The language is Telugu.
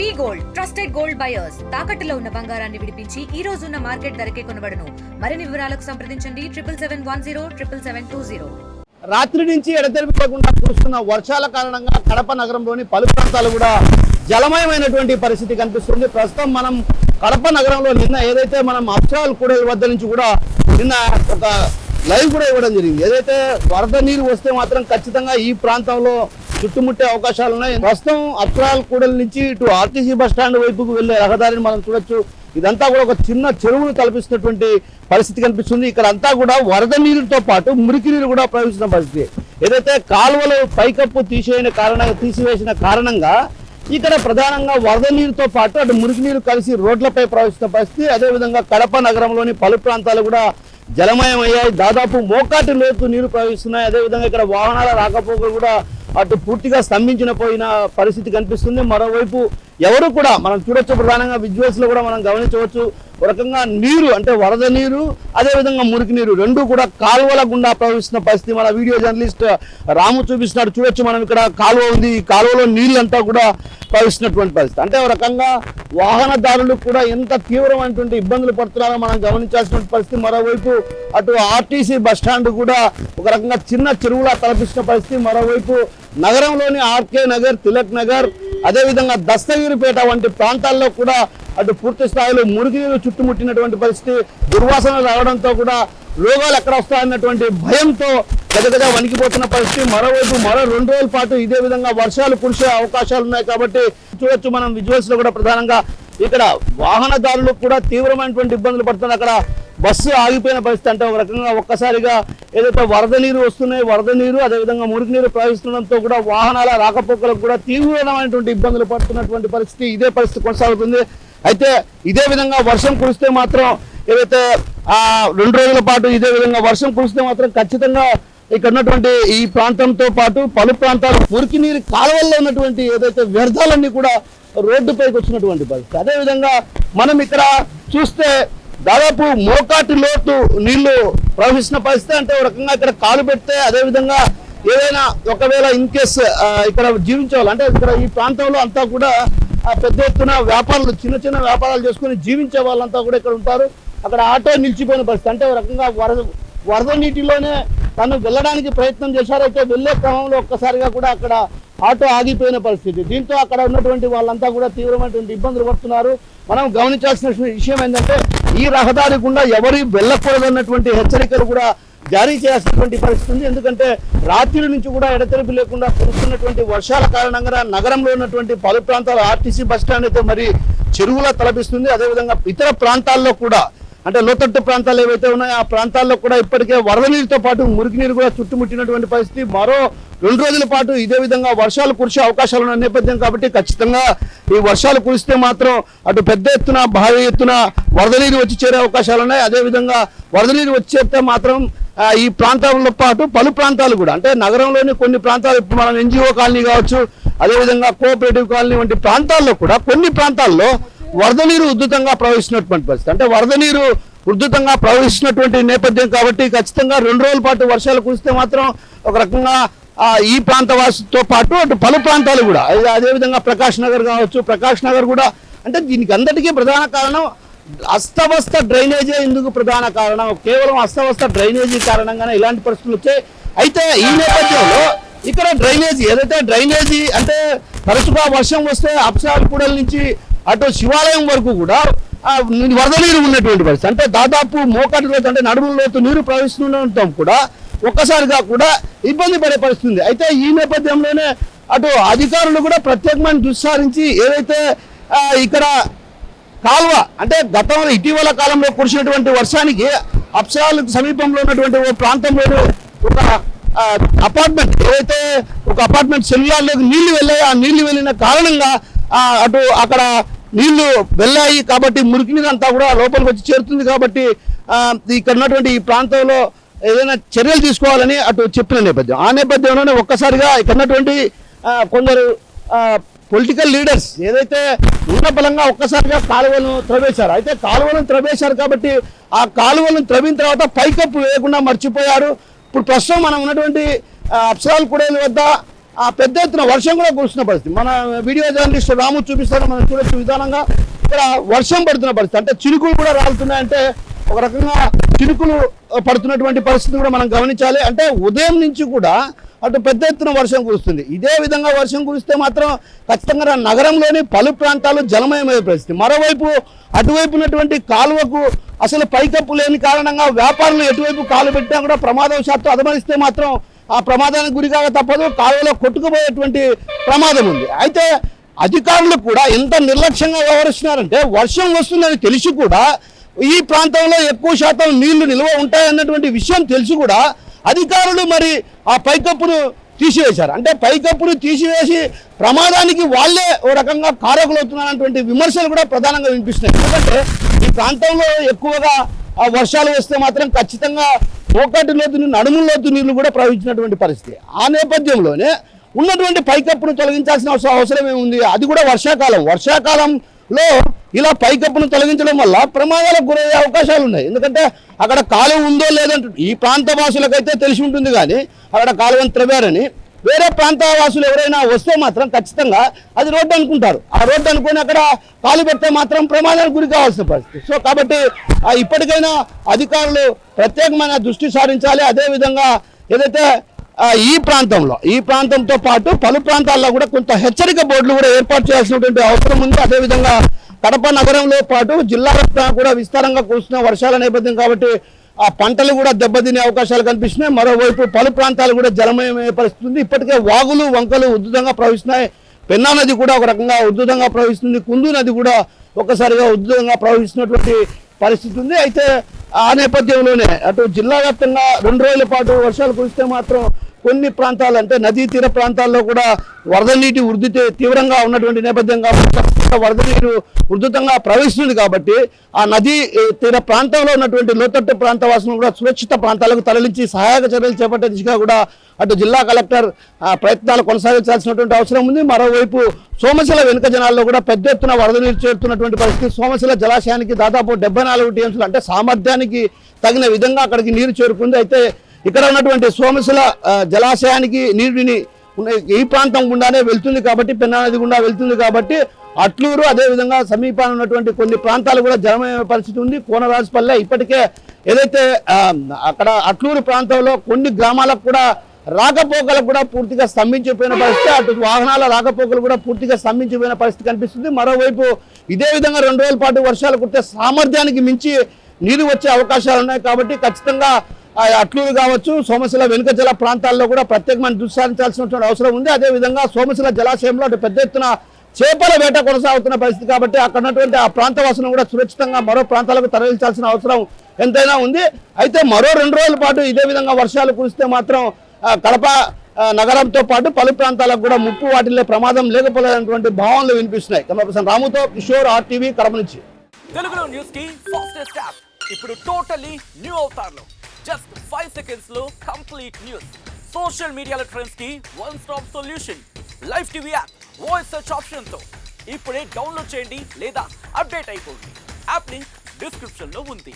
వి గోల్డ్ ట్రస్టెడ్ గోల్డ్ బయర్స్ తాకట్టులో ఉన్న బంగారాన్ని విడిపించి ఈ రోజు ఉన్న మార్కెట్ ధరకే కొనబడును. మరిన్ని వివరాలకు సంప్రదించండి 77107720. రాత్రి నుంచి ఎడతెరిపి లేకుండా కురుస్తున్న వర్షాల కారణంగా కడప నగరంలోని పలు ప్రాంతాలు కూడా జలమయమైనటువంటి పరిస్థితి కనిపిస్తుంది. ప్రస్తుతం మనం కడప నగరంలో నిన్న ఏదైతే మనం అప్సరాల్ కూడలి వద్ద నుంచి కూడా నిన్న ఒక లైవ్ కూడా ఇవ్వడం జరిగింది. ఏదైతే వరద నీరు వస్తే మాత్రం ఖచ్చితంగా ఈ ప్రాంతంలో చుట్టుముట్టే అవకాశాలు ఉన్నాయి. ప్రస్తుతం అప్సరాల్ కూడలి నుంచి ఇటు ఆర్టీసీ బస్టాండ్ వైపుకు వెళ్లే రహదారిని మనం చూడొచ్చు. ఇదంతా కూడా ఒక చిన్న చెరువును తలపిస్తున్నటువంటి పరిస్థితి కనిపిస్తుంది. ఇక్కడ అంతా కూడా వరద నీరుతో పాటు మురికి నీరు కూడా ప్రవహిస్తున్న పరిస్థితి. ఏదైతే కాలువలు పైకప్పు తీసివేసిన కారణంగా ఇక్కడ ప్రధానంగా వరద నీరుతో పాటు అటు మురికి నీరు కలిసి రోడ్లపై ప్రవహిస్తున్న పరిస్థితి. అదేవిధంగా కడప నగరంలోని పలు ప్రాంతాలు కూడా జలమయం అయ్యాయి. దాదాపు మోకాటి లోతు నీరు ప్రవహిస్తున్నాయి. అదేవిధంగా ఇక్కడ వాహనాల రాకపోకలు కూడా అటు పూర్తిగా పోయిన పరిస్థితి కనిపిస్తుంది. మరోవైపు ఎవరు కూడా మనం చూడొచ్చు, ప్రధానంగా విజువల్స్ లో కూడా మనం గమనించవచ్చు. ఒక రకంగా నీరు అంటే వరద నీరు అదేవిధంగా మురికి నీరు రెండు కూడా కాలువల గుండా ప్రవహిస్తున్న పరిస్థితి మన వీడియో జర్నలిస్ట్ రాము చూపిస్తున్నాడు. చూడొచ్చు మనం ఇక్కడ కాలువ ఉంది. ఈ కాలువలో నీళ్ళంతా కూడా ప్రవహిస్తున్నటువంటి పరిస్థితి. అంటే ఒక రకంగా వాహనదారులు కూడా ఎంత తీవ్రమైనటువంటి ఇబ్బందులు పడుతున్నారో మనం గమనించాల్సిన పరిస్థితి. మరోవైపు అటు ఆర్టీసీ బస్టాండ్ కూడా ఒక రకంగా చిన్న చెరువులా తలపిస్తున్న పరిస్థితి. మరోవైపు నగరంలోని ఆర్కే నగర్, తిలక్ నగర్, అదేవిధంగా దస్తగిరిపేట వంటి ప్రాంతాల్లో కూడా అటు పూర్తి స్థాయిలో మురికి నీరు చుట్టుముట్టినటువంటి పరిస్థితి. దుర్వాసనలు రావడంతో కూడా రోగాలు ఎక్కడ వస్తాయన్నటువంటి భయంతో గదగద వణికిపోతున్న పరిస్థితి. మరోవైపు మరో 2 రోజుల పాటు ఇదే విధంగా వర్షాలు కురిసే అవకాశాలు ఉన్నాయి. కాబట్టి చూడొచ్చు మనం విజువల్స్ లో కూడా ప్రధానంగా ఇక్కడ వాహనదారులు కూడా తీవ్రమైనటువంటి ఇబ్బందులు పడుతున్నారు. అక్కడ బస్సు ఆగిపోయిన పరిస్థితి. అంటే ఒక రకంగా ఒక్కసారిగా ఏదైతే వరద నీరు వస్తున్నాయి, వరద నీరు అదేవిధంగా మురికి నీరు ప్రవహిస్తుండడంతో కూడా వాహనాల రాకపోకలకు కూడా తీవ్రమైనటువంటి ఇబ్బందులు పడుతున్నటువంటి పరిస్థితి. ఇదే పరిస్థితి కొనసాగుతుంది. అయితే ఇదే విధంగా వర్షం కురిస్తే మాత్రం ఏదైతే 2 రోజుల పాటు ఇదే విధంగా వర్షం కురిస్తే మాత్రం ఖచ్చితంగా ఇక్కడ ఉన్నటువంటి ఈ ప్రాంతంతో పాటు పలు ప్రాంతాలు మురికి నీరు కాలువల్లో ఉన్నటువంటి ఏదైతే వ్యర్థాలన్నీ కూడా రోడ్డుపైకి వచ్చినటువంటి పరిస్థితి. అదేవిధంగా మనం ఇక్కడ చూస్తే దాదాపు మోకాటి లోతు నీళ్లు ప్రవహిస్తున్న పరిస్థితి. అంటే ఒక రకంగా ఇక్కడ కాలు పెడితే అదేవిధంగా ఏదైనా ఒకవేళ ఇన్ కేస్ ఇక్కడ జీవించేవాళ్ళు అంటే ఇక్కడ ఈ ప్రాంతంలో అంతా కూడా పెద్ద ఎత్తున వ్యాపారాలు చిన్న చిన్న వ్యాపారాలు చేసుకుని జీవించే వాళ్ళంతా కూడా ఇక్కడ ఉంటారు. అక్కడ ఆటో నిలిచిపోయిన పరిస్థితి. అంటే ఒక రకంగా వరద నీటిలోనే తను వెళ్ళడానికి ప్రయత్నం చేశారు. అయితే వెళ్లే క్రమంలో ఒక్కసారిగా కూడా అక్కడ ఆటో ఆగిపోయిన పరిస్థితి. దీంతో అక్కడ ఉన్నటువంటి వాళ్ళంతా కూడా తీవ్రమైనటువంటి ఇబ్బందులు పడుతున్నారు. మనం గమనించాల్సిన విషయం ఏంటంటే ఈ రహదారి గుండా ఎవరు వెళ్ళకూడదన్నటువంటి హెచ్చరికలు కూడా జారీ చేయాల్సినటువంటి పరిస్థితి ఉంది. ఎందుకంటే రాత్రి నుంచి కూడా ఎడతెరిపి లేకుండా కురుస్తున్నటువంటి వర్షాల కారణంగా నగరంలో ఉన్నటువంటి పలు ప్రాంతాల ఆర్టీసీ బస్టాండ్ అయితే మరి చెరువులా తలపిస్తుంది. అదేవిధంగా ఇతర ప్రాంతాల్లో కూడా అంటే లోతట్టు ప్రాంతాలు ఏవైతే ఉన్నాయో ఆ ప్రాంతాల్లో కూడా ఇప్పటికే వరద నీరుతో పాటు మురికి నీరు కూడా చుట్టుముట్టినటువంటి పరిస్థితి. మరో 2 రోజుల పాటు ఇదే విధంగా వర్షాలు కురిసే అవకాశాలు ఉన్న నేపథ్యం కాబట్టి ఖచ్చితంగా ఈ వర్షాలు కురిస్తే మాత్రం అటు పెద్ద ఎత్తున భారీ ఎత్తున వరద నీరు వచ్చి చేరే అవకాశాలు ఉన్నాయి. అదేవిధంగా వరద నీరు వచ్చి చేస్తే మాత్రం ఈ ప్రాంతాలతో పాటు పలు ప్రాంతాలు కూడా అంటే నగరంలోని కొన్ని ప్రాంతాలు ఇప్పుడు మనం ఎన్జిఓ కాలనీ కావచ్చు, అదేవిధంగా కోఆపరేటివ్ కాలనీ వంటి ప్రాంతాల్లో కూడా కొన్ని ప్రాంతాల్లో వరద నీరు ఉధృతంగా ప్రవహిస్తున్నటువంటి పరిస్థితి. అంటే వరద నీరు ఉధృతంగా ప్రవహిస్తున్నటువంటి నేపథ్యం కాబట్టి ఖచ్చితంగా 2 రోజుల పాటు వర్షాలు కురిస్తే మాత్రం ఒక రకంగా ఈ ప్రాంత వాసుతో పాటు అటు పలు ప్రాంతాలు కూడా అదేవిధంగా ప్రకాష్ నగర్ కావచ్చు, ప్రకాష్ నగర్ కూడా అంటే దీనికి అందరికీ ప్రధాన కారణం అస్తవ్యస్త డ్రైనేజీ. ఎందుకు ప్రధాన కారణం కేవలం అస్తవ్యస్త డ్రైనేజీ కారణంగానే ఇలాంటి పరిస్థితులు వచ్చాయి. అయితే ఈ నేపథ్యంలో ఇక్కడ డ్రైనేజీ ఏదైతే డ్రైనేజీ అంటే తరచుగా వర్షం వస్తే అప్సరాల్ కూడలి నుంచి అటు శివాలయం వరకు కూడా వరద నీరు ఉన్నటువంటి పరిస్థితి. అంటే దాదాపు మోకాటి లోతు అంటే నడుముల లోతు నీరు ప్రవహిస్తుండటం కూడా ఒక్కసారిగా కూడా ఇబ్బంది పడే పరిస్థితి. అయితే ఈ నేపథ్యంలోనే అటు అధికారులు కూడా ప్రత్యేకమైన దృష్టి ఏదైతే ఇక్కడ కాలువ అంటే గతంలో ఇటీవల కాలంలో కురిసినటువంటి వర్షానికి అప్సరాల్ సమీపంలో ఉన్నటువంటి ఓ ప్రాంతంలో ఒక అపార్ట్మెంట్ ఏదైతే ఒక అపార్ట్మెంట్ సెల్లార్లోకి నీళ్లు వెళ్ళాయి. ఆ నీళ్లు వెళ్ళిన కారణంగా అటు అక్కడ నీళ్లు వెళ్ళాయి కాబట్టి మురికి నీరు అంతా కూడా లోపలికి వచ్చి చేరుతుంది. కాబట్టి ఇక్కడ ఉన్నటువంటి ఈ ప్రాంతంలో ఏదైనా చర్యలు తీసుకోవాలని అటు చెప్పిన నేపథ్యం. ఆ నేపథ్యంలోనే ఒక్కసారిగా ఇక్కడ ఉన్నటువంటి కొందరు పొలిటికల్ లీడర్స్ ఏదైతే ఉన్న బలంగా ఒక్కసారిగా కాలువలను త్రవేశారు. అయితే కాలువలను త్రవేశారు కాబట్టి ఆ కాలువలను త్రవిన తర్వాత పైకప్పు వేయకుండా మర్చిపోయారు. ఇప్పుడు ప్రస్తుతం మనం ఉన్నటువంటి అప్సరాల్ కూడలి వద్ద పెద్ద ఎత్తున వర్షం కూడా కురుస్తున్న పరిస్థితి. మన వీడియో జర్నలిస్ట్ రాము చూపిస్తాను, మనం చూడొచ్చు విధానంగా ఇక్కడ వర్షం పడుతున్న పరిస్థితి. అంటే చినుకులు కూడా రాలుతున్నాయంటే ఒక రకంగా చినుకులు పడుతున్నటువంటి పరిస్థితి కూడా మనం గమనించాలి. అంటే ఉదయం నుంచి కూడా అటు పెద్ద ఎత్తున వర్షం కురుస్తుంది. ఇదే విధంగా వర్షం కురిస్తే మాత్రం ఖచ్చితంగా నగరంలోని పలు ప్రాంతాలు జలమయమయ్యే పరిస్థితి. మరోవైపు అటువైపు ఉన్నటువంటి కాలువకు అసలు పైకప్పు లేని కారణంగా వ్యాపారులు ఎటువైపు కాలు పెట్టినా కూడా ప్రమాదవశాత్తు అదమరిస్తే మాత్రం ఆ ప్రమాదానికి గురికాక తప్పదు, కాలువలో కొట్టుకుపోయేటువంటి ప్రమాదం ఉంది. అయితే అధికారులు కూడా ఎంత నిర్లక్ష్యంగా వ్యవహరిస్తున్నారంటే వర్షం వస్తుందని తెలిసి కూడా ఈ ప్రాంతంలో ఎక్కువ శాతం నీళ్లు నిల్వ ఉంటాయన్నటువంటి విషయం తెలిసి కూడా అధికారులు మరి ఆ పైకప్పును తీసివేశారు. అంటే పైకప్పును తీసివేసి ప్రమాదానికి వాళ్ళే ఓ రకంగా కారకులవుతున్నారన్నటువంటి విమర్శలు కూడా ప్రధానంగా వినిపిస్తున్నాయి. ఎందుకంటే ఈ ప్రాంతంలో ఎక్కువగా ఆ వర్షాలు వస్తే మాత్రం ఖచ్చితంగా మోకాటి లోతు నడుముల లోతు నీళ్లు కూడా ప్రవహించినటువంటి పరిస్థితి. ఆ నేపథ్యంలోనే ఉన్నటువంటి పైకప్పును తొలగించాల్సిన అవసరం ఏముంది? అది కూడా వర్షాకాలంలో ఇలా పైకప్పును తొలగించడం వల్ల ప్రమాదాలకు గురయ్యే అవకాశాలు ఉన్నాయి. ఎందుకంటే అక్కడ కాలువ ఉందో లేదంటే ఈ ప్రాంత వాసులకైతే తెలిసి ఉంటుంది, కానీ అక్కడ కాలువను త్రవ్వారని వేరే ప్రాంత వాసులు ఎవరైనా వస్తే మాత్రం ఖచ్చితంగా అది రోడ్డు అనుకుంటారు. ఆ రోడ్డు అనుకుని అక్కడ కాలు పెడితే మాత్రం ప్రమాదానికి గురి కావాల్సిన పరిస్థితి. సో కాబట్టి ఇప్పటికైనా అధికారులు ప్రత్యేకమైన దృష్టి సారించాలి. అదేవిధంగా ఏదైతే ఈ ప్రాంతంతో పాటు పలు ప్రాంతాల్లో కూడా కొంత హెచ్చరిక బోర్డులు కూడా ఏర్పాటు చేయాల్సినటువంటి అవసరం ఉంది. అదేవిధంగా కడప నగరంలో పాటు జిల్లా వ్యాప్తంగా కూడా విస్తారంగా కురుస్తున్న వర్షాల నేపథ్యం కాబట్టి ఆ పంటలు కూడా దెబ్బతినే అవకాశాలు కనిపిస్తున్నాయి. మరోవైపు పలు ప్రాంతాలు కూడా జలమయమయ్యే పరిస్థితి ఉంది. ఇప్పటికే వాగులు వంకలు ఉధృతంగా ప్రవహిస్తున్నాయి. పెన్నా నది కూడా ఒక రకంగా ఉధృతంగా ప్రవహిస్తుంది. కుందు నది కూడా ఒక్కసారిగా ఉధృతంగా ప్రవహిస్తున్నటువంటి పరిస్థితి ఉంది. అయితే ఆ నేపథ్యంలోనే అటు జిల్లా వ్యాప్తంగా 2 రోజుల పాటు వర్షాలు కురిస్తే మాత్రం కొన్ని ప్రాంతాలు అంటే నదీ తీర ప్రాంతాల్లో కూడా వరద నీటి ఉధృతి తీవ్రంగా ఉన్నటువంటి నేపథ్యం కాబట్టి వరద నీరు ఉధృతంగా ప్రవహిస్తుంది. కాబట్టి ఆ నదీ తీర ప్రాంతంలో ఉన్నటువంటి లోతట్టు ప్రాంత వాసులను కూడా సురక్షిత ప్రాంతాలకు తరలించి సహాయక చర్యలు చేపట్టే దిశగా కూడా అటు జిల్లా కలెక్టర్ ప్రయత్నాలు కొనసాగించాల్సినటువంటి అవసరం ఉంది. మరోవైపు సోమశిల వెనుక జనాల్లో కూడా పెద్ద ఎత్తున వరద నీరు చేరుతున్నటువంటి పరిస్థితి. సోమశిల జలాశయానికి దాదాపు 74 టీఎంసీలు అంటే సామర్థ్యానికి తగిన విధంగా అక్కడికి నీరు చేరుకుంది. అయితే ఇక్కడ ఉన్నటువంటి సోమశిల జలాశయానికి నీటిని ఈ ప్రాంతం గుండానే వెళ్తుంది కాబట్టి, పెన్నా నది గుండా వెళ్తుంది కాబట్టి అట్లూరు అదేవిధంగా సమీపాన ఉన్నటువంటి కొన్ని ప్రాంతాలు కూడా జలమయ పరిస్థితి ఉంది. కోనరాజుపల్లె ఇప్పటికే ఏదైతే అక్కడ అట్లూరు ప్రాంతంలో కొన్ని గ్రామాలకు కూడా రాకపోకలకు కూడా పూర్తిగా స్తంభించిపోయిన పరిస్థితి, అటు వాహనాల రాకపోకలు కూడా పూర్తిగా స్తంభించిపోయిన పరిస్థితి కనిపిస్తుంది. మరోవైపు ఇదే విధంగా 2 రోజుల పాటు వర్షాలు కురిస్తే సామర్థ్యానికి మించి నీరు వచ్చే అవకాశాలు ఉన్నాయి. కాబట్టి ఖచ్చితంగా అట్లూరు కావచ్చు, సోమశిల వెనుక జల ప్రాంతాల్లో కూడా ప్రత్యేకమైన దృష్టి సారించాల్సినటువంటి అవసరం ఉంది. అదేవిధంగా సోమశిల జలాశయంలో అటు పెద్ద ఎత్తున చేపల వేట కొనసాగుతున్న పరిస్థితి కాబట్టి అక్కడ ఉన్నటువంటి ఆ ప్రాంతవాసులను కూడా సురక్షితంగా మరో ప్రాంతాలకు తరలించాల్సిన అవసరం ఎంతైనా ఉంది. అయితే మరో 2 రోజుల పాటు ఇదే విధంగా వర్షాలు కురిస్తే మాత్రం కడప నగరంతో పాటు పలు ప్రాంతాలకు కూడా ముప్పు వాటిల్లే ప్రమాదం లేకపోలేనటువంటి భావనలు వినిపిస్తున్నాయి. కెమెరా రాముతో కిషోర్, RTV, కడప నుంచి. తెలుగులో న్యూస్ కి ఫాస్టెస్ట్ యాప్ ఇప్పుడు టోటల్లీ న్యూ అవతార్లో జస్ట్ 5 seconds లో కంప్లీట్ న్యూస్. సోషల్ మీడియాలో ట్రెండ్స్ కి one stop solution. Live TV app voice search option తో ఇప్పుడే డౌన్లోడ్ చేయండి లేదా అప్డేట్ అయిపోండి. యాప్ లింక్ డిస్క్రిప్షన్ లో ఉంది.